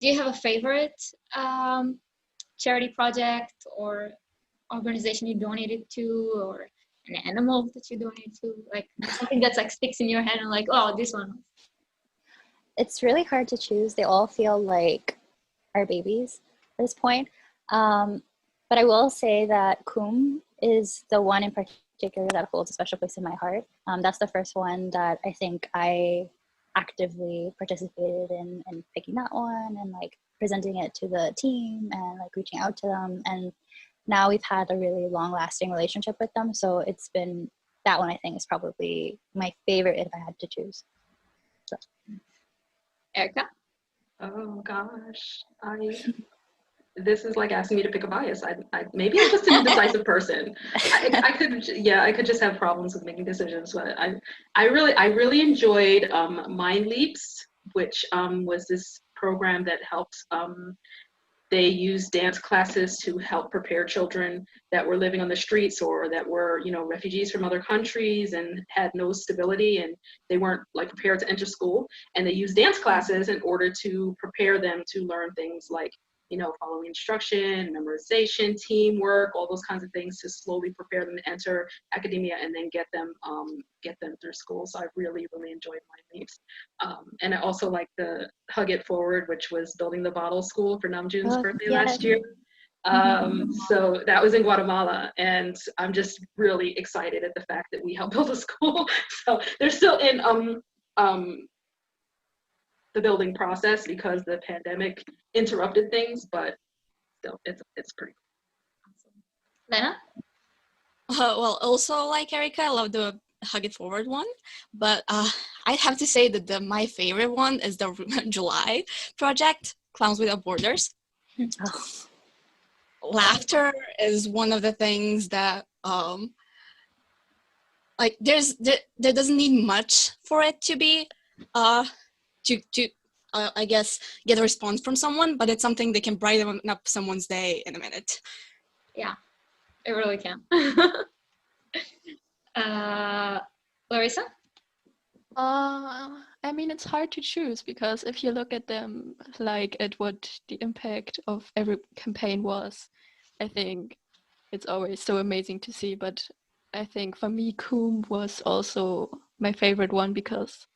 Do you have a favorite charity project or organization you donated to, or an animal that you donated to, like something that's like sticks in your head and like, oh, this one? It's really hard to choose. They all feel like our babies at this point. But I will say that CUM is the one in particular that holds a special place in my heart. That's the first one that I think I actively participated in picking that one and like presenting it to the team and like reaching out to them. And now we've had a really long lasting relationship with them. So it's been, that one I think is probably my favorite if I had to choose. So. Erica? Oh gosh, this is like asking me to pick a bias. Maybe I'm just an indecisive person. I could just have problems with making decisions. But I really enjoyed Mind Leaps, which was this program that helped. They used dance classes to help prepare children that were living on the streets or that were, refugees from other countries and had no stability, and they weren't like prepared to enter school. And they used dance classes in order to prepare them to learn things like, following instruction, memorization, teamwork, all those kinds of things to slowly prepare them to enter academia and then get them through school. So I really, really enjoyed Mind Leaps. And I also like the Hug It Forward, which was building the bottle school for Namjoon's birthday last year. So that was in Guatemala, and I'm just really excited at the fact that we helped build a school. So they're still in the building process because the pandemic interrupted things, but still, it's pretty cool. Lena? Well, also like Erica, I love the Hug It Forward one, but I have to say that my favorite one is the July project, Clowns Without Borders. Laughter is one of the things that like there doesn't need much for it to be I guess get a response from someone, but it's something that can brighten up someone's day in a minute. Yeah, it really can. Larissa? I mean, it's hard to choose because if you look at them, like at what the impact of every campaign was, I think it's always so amazing to see. But I think for me, CUM was also my favorite one because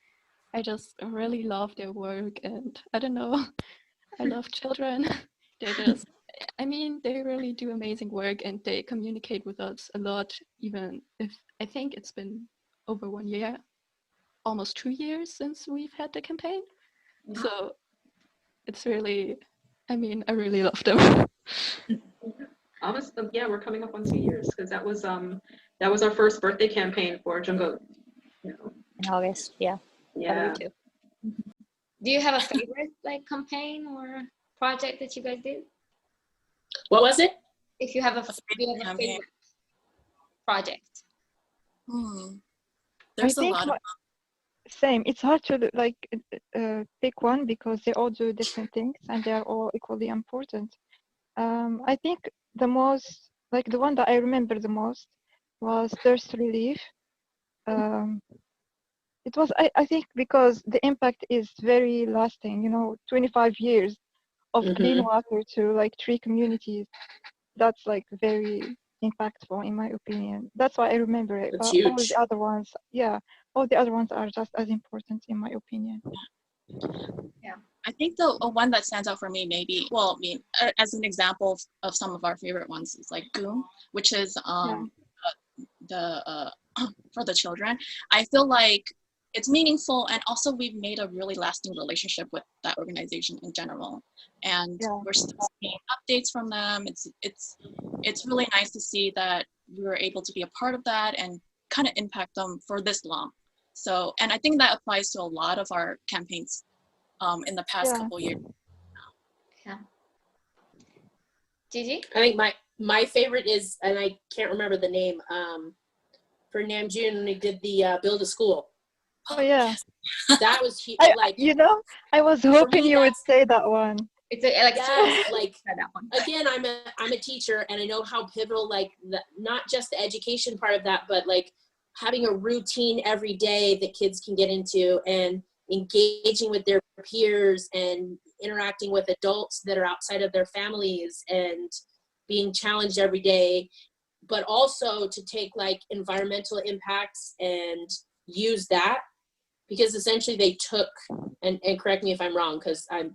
I just really love their work, and I don't know, I love children. They really do amazing work, and they communicate with us a lot, even if I think it's been over 1 year, almost 2 years since we've had the campaign. Yeah. So it's really, I really love them. We're coming up on 2 years because that was our first birthday campaign for Jungkook. In August, yeah. Yeah. Do you have a favorite like campaign or project that you guys did? What was it? If you have a favorite project. There's a lot of same. It's hard to like pick one because they all do different things and they are all equally important. I think the most, like the one that I remember the most was thirst relief. It was, I think, because the impact is very lasting, 25 years of clean water to like 3 communities. That's like very impactful in my opinion. That's why I remember it. That's huge. All the other ones are just as important in my opinion. Yeah, I think the one that stands out for me maybe, as an example of some of our favorite ones is like Goom, which is the for the children. I feel like it's meaningful, and also we've made a really lasting relationship with that organization in general, and we're still seeing updates from them. It's really nice to see that we were able to be a part of that and kind of impact them for this long. So, and I think that applies to a lot of our campaigns in the past couple years. Yeah. Gigi? I think my favorite is, and I can't remember the name, for Namjoon when he did the Build a School. Oh yeah. That was huge. I was hoping you would say that one. It's that one. Again, I'm a teacher, and I know how pivotal not just the education part of that, but like having a routine every day that kids can get into, and engaging with their peers and interacting with adults that are outside of their families and being challenged every day, but also to take like environmental impacts and use that, because essentially they took, and correct me if I'm wrong, because I'm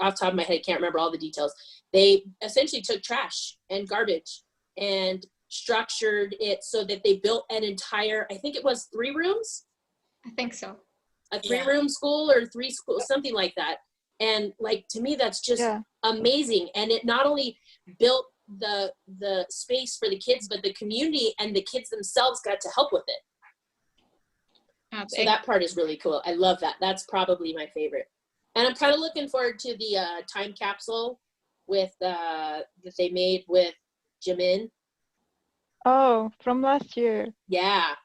off the top of my head, can't remember all the details. They essentially took trash and garbage and structured it so that they built an entire, I think it was 3 rooms. I think so. A 3-room school or 3 schools, something like that. And like, to me, that's just amazing. And it not only built the space for the kids, but the community and the kids themselves got to help with it. So that part is really cool. I love that. That's probably my favorite. And I'm kind of looking forward to the time capsule with that they made with Jimin. Oh, from last year. Yeah.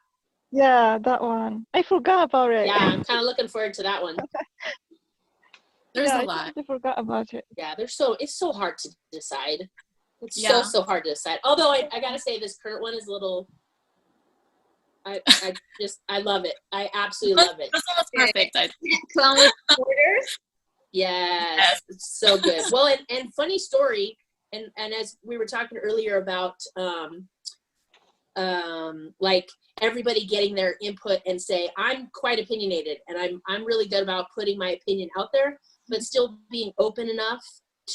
Yeah, that one. I forgot about it. Yeah, I'm kind of looking forward to that one. There's a I lot. totally forgot about it. Yeah, it's so hard to decide. It's so hard to decide. Although I gotta say, this current one is a little, I love it. I absolutely love it. This one was perfect. Clown with borders. Yes, it's so good. Well, and funny story, and as we were talking earlier about like everybody getting their input and say, I'm quite opinionated and I'm really good about putting my opinion out there, but still being open enough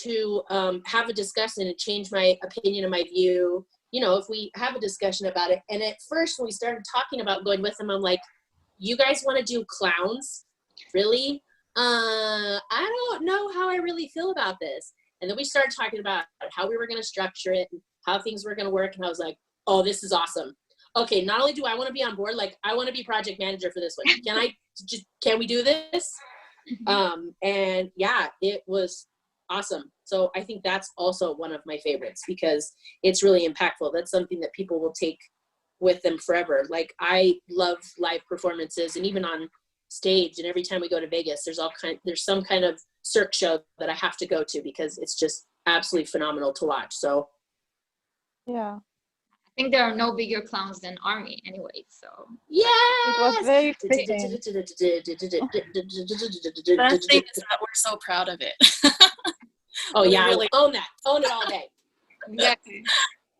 to have a discussion and change my opinion and my view, you know, if we have a discussion about it. And at first when we started talking about going with them, I'm like, you guys want to do clowns? Really? I don't know how I really feel about this. And then we started talking about how we were going to structure it and how things were going to work. And I was like, oh, this is awesome. Okay, not only do I want to be on board, like I want to be project manager for this one. Can we do this? And yeah, it was awesome. So I think that's also one of my favorites because it's really impactful. That's something that people will take with them forever. Like I love live performances, and even on stage, and every time we go to Vegas, there's some kind of Cirque show that I have to go to because it's just absolutely phenomenal to watch. So yeah, I think there are no bigger clowns than Army anyway, so yeah, it was very fitting. The thing is that we're so proud of it. Oh yeah, really own that, own it all day. exactly.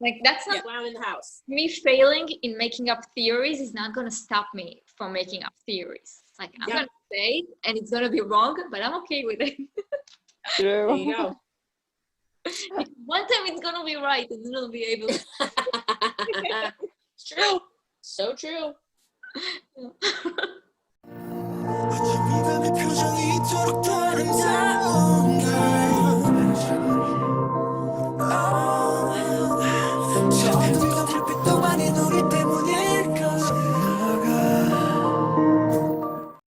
Like that's not Clown in the house. me failing in making up theories is not gonna stop me from making up theories. Like I'm gonna say it, and it's gonna be wrong, but I'm okay with it. There True. you go. One time it's gonna be right, and then I'll be able to. It's true. So true. 어쩜 이 밤의 표정이 이토록 다른가